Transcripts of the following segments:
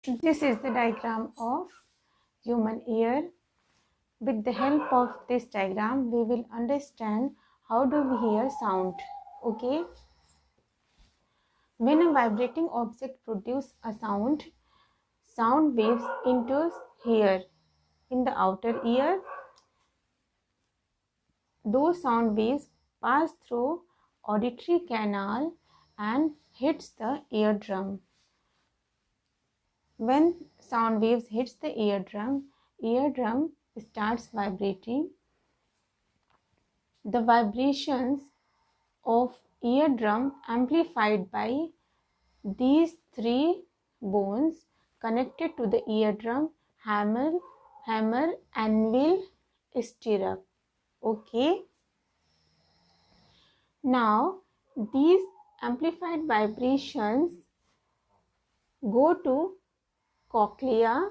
This is the diagram of human ear. With the help of this diagram, we will understand how do we hear sound. Okay. When a vibrating object produces a sound, sound waves enter here in the outer ear. Those sound waves pass through auditory canal and hits the eardrum. When sound waves hits the eardrum starts vibrating. The vibrations of eardrum amplified by these three bones connected to the eardrum: hammer, anvil, stirrup. Okay. Now these amplified vibrations go to cochlea.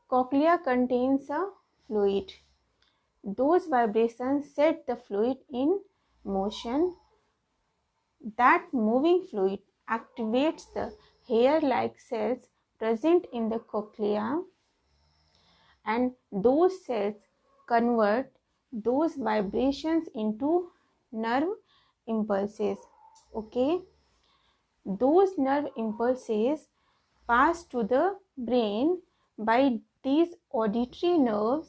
Cochlea contains a fluid. Those vibrations set the fluid in motion. That moving fluid activates the hair-like cells present in the cochlea, and those cells convert those vibrations into nerve impulses. Okay, those nerve impulses pass to the brain by these auditory nerves.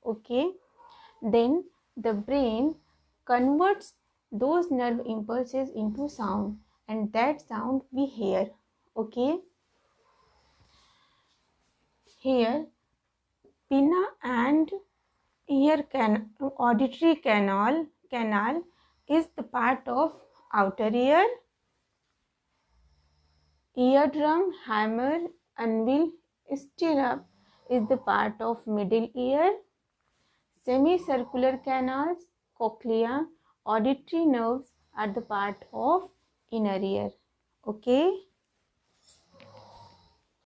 Okay, then the brain converts those nerve impulses into sound, and that sound we hear. Okay, here pinna and auditory canal is the part of outer ear. Eardrum, hammer, anvil, stirrup is the part of middle ear. Semicircular canals, cochlea, auditory nerves are the part of inner ear. Okay.